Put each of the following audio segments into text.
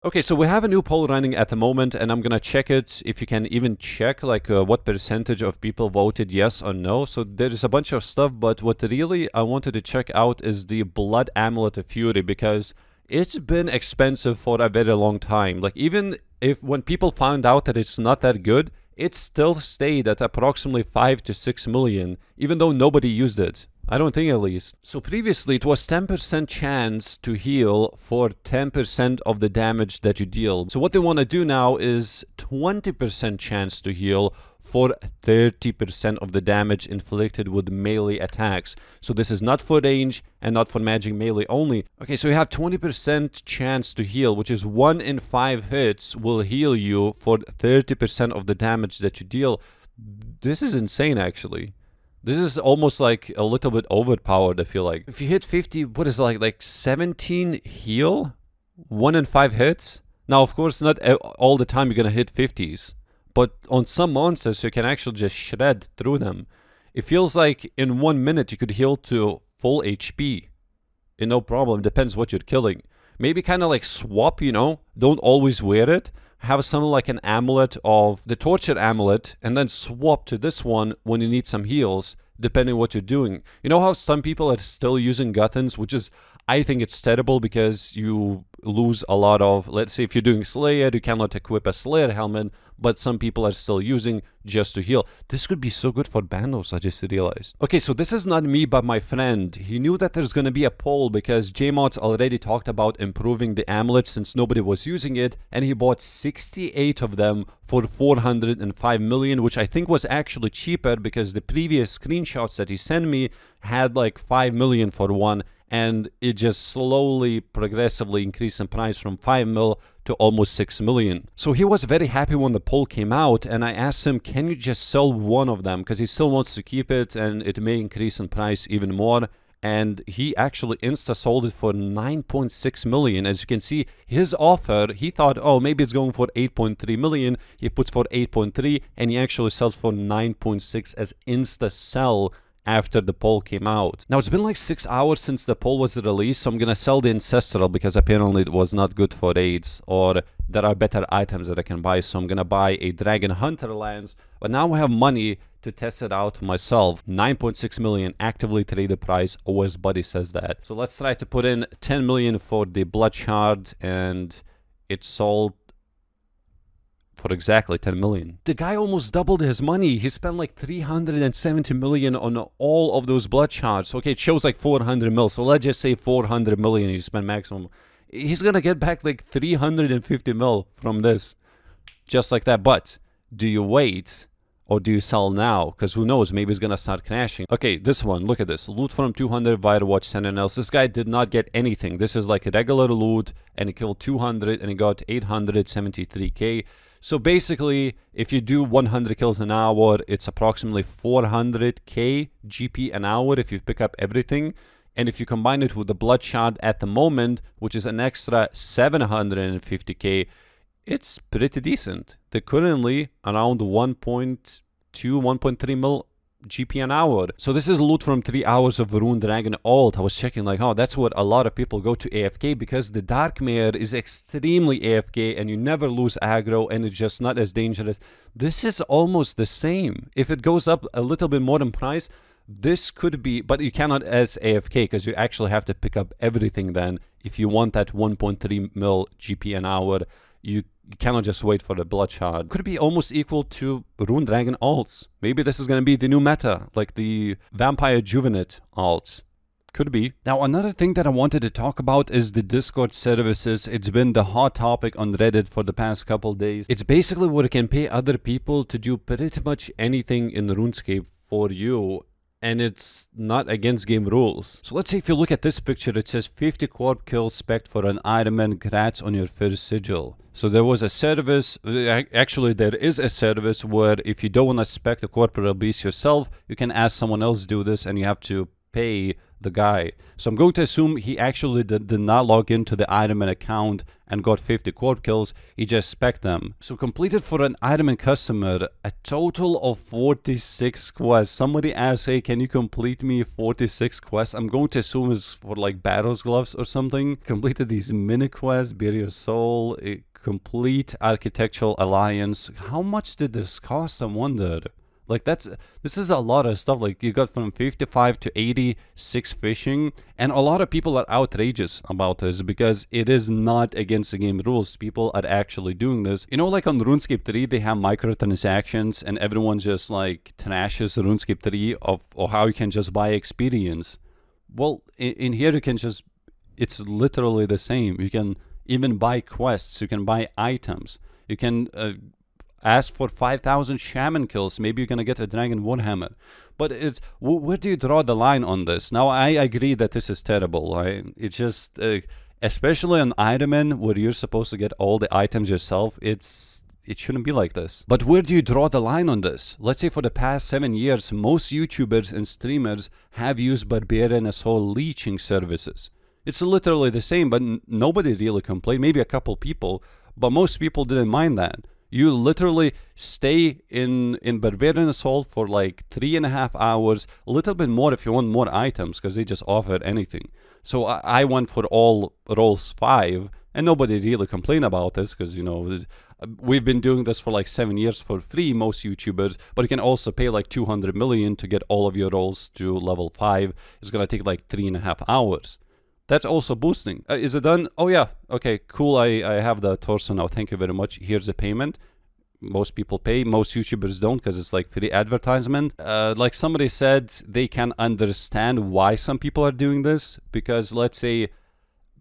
Okay, so we have a new poll running at the moment, and I'm gonna check it if you can even check like what percentage of people voted yes or no. So there's a bunch of stuff, but what really I wanted to check out is the Blood Amulet of Fury, because it's been expensive for a very long time. Like, even if when people found out that it's not that good, it still stayed at approximately 5 to 6 million, even though nobody used it. I don't think, at least. So previously it was 10% chance to heal for 10% of the damage that you deal. So what they want to do now is 20% chance to heal for 30% of the damage inflicted with melee attacks. So this is not for range and not for magic melee only. Okay, so you have 20% chance to heal, which is 1 in 5 hits will heal you for 30% of the damage that you deal. This is insane, actually. This is almost like a little bit overpowered, I feel like. If you hit 50, what is it, like 17 heal? 1 in 5 hits? Now, of course, not all the time you're gonna hit 50s. But on some monsters, you can actually just shred through them. It feels like in 1 minute you could heal to full HP. And no problem, depends what you're killing. Maybe kind of like swap, you know? Don't always wear it. Have something like an amulet of the torture amulet, and then swap to this one when you need some heals, depending what you're doing. You know how some people are still using Guthans, which is, I think it's terrible, because you lose a lot of, let's say if you're doing Slayer, you cannot equip a Slayer helmet, but some people are still using just to heal. This could be so good for Bandos, I just realized. Okay, so this is not me, but my friend. He knew that there's gonna be a poll because JMods already talked about improving the amulet since nobody was using it, and he bought 68 of them for 405 million, which I think was actually cheaper because the previous screenshots that he sent me had like 5 million for one, and it just slowly, progressively increased in price from 5 mil to almost 6 million. So he was very happy when the poll came out, and I asked him, can you just sell one of them? Because he still wants to keep it, and it may increase in price even more. And he actually insta-sold it for 9.6 million. As you can see, his offer, he thought, oh, maybe it's going for 8.3 million. He puts for 8.3, and he actually sells for 9.6 as insta-sell after the poll came out. Now, it's been like 6 hours since the poll was released, so I'm gonna sell the Ancestral because apparently it was not good for raids, or there are better items that I can buy, so I'm gonna buy a Dragon Hunter lance, but now I have money to test it out myself. 9.6 million, actively traded price, OS Buddy says that. So let's try to put in 10 million for the Blood Shard, and it sold for exactly 10 million. The guy almost doubled his money. He spent like 370 million on all of those blood shards. Okay, it shows like 400 mil, so let's just say 400 million he spent maximum. He's gonna get back like 350 mil from this, just like that. But do you wait or do you sell now? Because who knows, maybe it's gonna start crashing. Okay, this one, look at this. Loot from 200 Firewatch Sentinels. This guy did not get anything. This is like a regular loot, and he killed 200 and he got 873k. So basically, if you do 100 kills an hour, it's approximately 400k GP an hour if you pick up everything. And if you combine it with the Blood Shard at the moment, which is an extra 750k, it's pretty decent. They're currently around 1.2, 1.3 mil GP an hour. So this is loot from 3 hours of Rune Dragon ult. I was checking like, oh, that's what a lot of people go to AFK, because the Dark Mare is extremely AFK and you never lose aggro and it's just not as dangerous. This is almost the same. If it goes up a little bit more in price, this could be, but you cannot as AFK because you actually have to pick up everything then. If you want that 1.3 mil GP an hour, you cannot just wait for the Blood Shard. Could be almost equal to Rune Dragon ults. Maybe this is going to be the new meta, like the Vampire Juvenate ults. Could be. Now, another thing that I wanted to talk about is the Discord services. It's been the hot topic on Reddit for the past couple days. It's basically where you can pay other people to do pretty much anything in RuneScape for you, and it's not against game rules. So let's say if you look at this picture, it says 50 corp kills spec for an Ironman, grats on your first sigil. So there was a service, actually there is a service where if you don't want to spec the corporate release yourself, you can ask someone else to do this, and you have to pay the guy. So I'm going to assume he actually did not log into the Ironman account and got 50 corp kills. He just spec'd them. So completed for an Ironman customer a total of 46 quests. Somebody asked, hey, can you complete me 46 quests? I'm going to assume it's for like Battle's Gloves or something. Completed these mini quests, Bear Your Soul, a complete Architectural Alliance. How much did this cost? I wonder. Like this is a lot of stuff. Like you got from 55 to 86 fishing, and a lot of people are outrageous about this because it is not against the game rules. People are actually doing this. You know, like on RuneScape 3, they have microtransactions, and everyone just like trashes RuneScape 3 of how you can just buy experience. Well, in here you can just, it's literally the same. You can even buy quests. You can buy items. You can ask for 5,000 shaman kills. Maybe you're gonna get a dragon warhammer. But it's, where do you draw the line on this? Now I agree that this is terrible. It's just especially on Ironman where you're supposed to get all the items yourself, it shouldn't be like this. But where do you draw the line on this? Let's say for the past 7 years, most YouTubers and streamers have used Barbarian Assault leeching services. It's literally the same, but nobody really complained. Maybe a couple people, but most people didn't mind that. You literally stay in Barbarian Assault for like 3.5 hours, a little bit more if you want more items, because they just offer anything. So I went for all roles 5, and nobody really complained about this, because, you know, we've been doing this for like 7 years for free, most YouTubers, but you can also pay like 200 million to get all of your roles to level 5. It's going to take like 3.5 hours. That's also boosting. Is it done? Oh yeah. Okay, cool. I have the torso now. Thank you very much. Here's the payment. Most people pay. Most YouTubers don't because it's like free advertisement. Like somebody said, they can understand why some people are doing this. Because let's say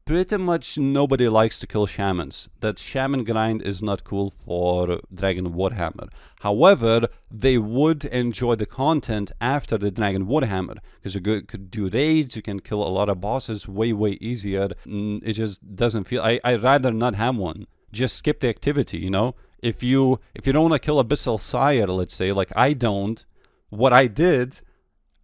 pretty much nobody likes to kill shamans. That shaman grind is not cool for Dragon Warhammer. However, they would enjoy the content after the Dragon Warhammer, because you could do raids, you can kill a lot of bosses way easier. It just doesn't feel, I'd rather not have one. Just skip the activity, you know? If you don't want to kill Abyssal Sire, let's say, like I don't, what I did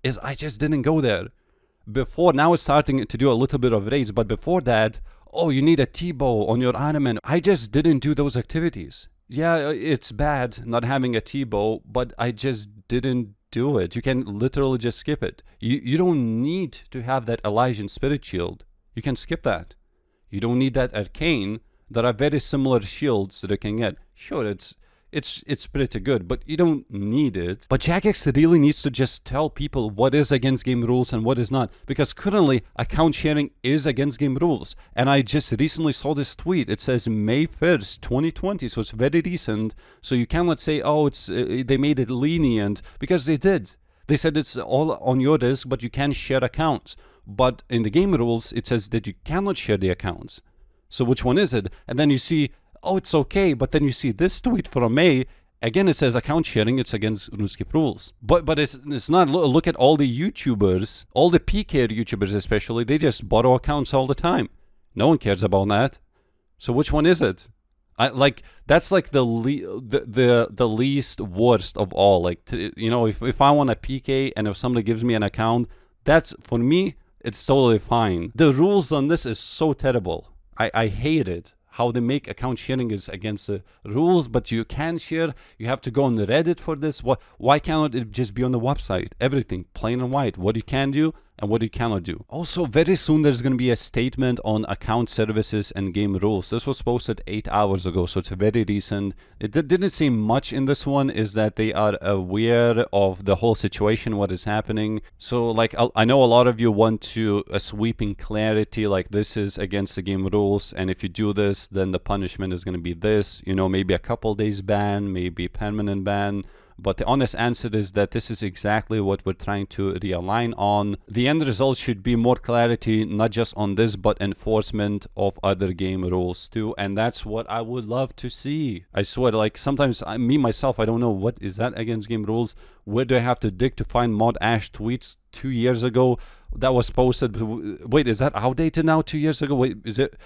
is I just didn't go there. Before, now it's starting to do a little bit of raids, but before that, oh, you need a T-bow on your Ironman. I just didn't do those activities. Yeah, it's bad not having a T-bow, but I just didn't do it. You can literally just skip it. You don't need to have that Elysian Spirit Shield. You can skip that. You don't need that Arcane. There are very similar shields that you can get. Sure, it's pretty good, but you don't need it. But Jagex really needs to just tell people what is against game rules and what is not, because currently account sharing is against game rules. And I just recently saw this tweet. It says May 1st, 2020, so it's very recent. So you cannot say, oh, it's they made it lenient, because they did. They said it's all on your risk, but you can share accounts. But in the game rules, it says that you cannot share the accounts. So which one is it? And then you see, oh, it's okay, but then you see this tweet from May, again it says account sharing, it's against RuneScape rules. But it's not. Look at all the YouTubers, all the PK YouTubers especially, they just borrow accounts all the time. No one cares about that. So which one is it? That's like the least worst of all. Like, you know, if I want a PK and if somebody gives me an account, that's, for me, it's totally fine. The rules on this is so terrible. I hate it. How they make account sharing is against the rules, but you can share. You have to go on the Reddit for this. Why cannot it just be on the website? Everything, plain and white. What you can do and what you cannot do. Also, very soon there's going to be a statement on account services and game rules. This was posted 8 hours ago, so it's very recent. It didn't say much in this one, is that they are aware of the whole situation, what is happening. So, like, I know a lot of you want to a sweeping clarity, like this is against the game rules, and if you do this, then the punishment is going to be this. You know, maybe a couple days ban, maybe permanent ban. But the honest answer is that this is exactly what we're trying to realign on. The end result should be more clarity, not just on this, but enforcement of other game rules too. And that's what I would love to see. I swear, like sometimes me myself, I don't know what is that against game rules. Where do I have to dig to find Mod Ash tweets 2 years ago that was posted? Wait, is that outdated now 2 years ago? Wait, is it?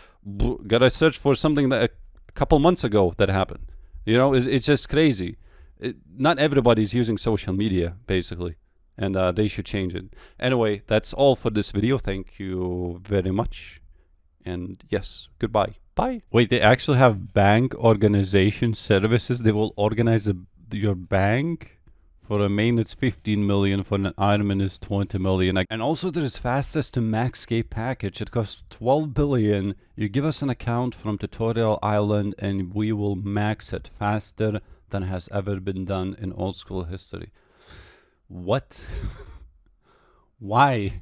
Gotta search for something that a couple months ago that happened. You know, it's just crazy. Not everybody's using social media, basically. and they should change it. Anyway, that's all for this video. Thank you very much. And yes, goodbye. Bye. Wait, they actually have bank organization services. They will organize your bank. For a main, it's 15 million. For an Ironman, is 20 million. And also, there is fastest to max K package. It costs 12 billion. You give us an account from Tutorial Island, and we will max it faster than has ever been done in old school history. What? Why?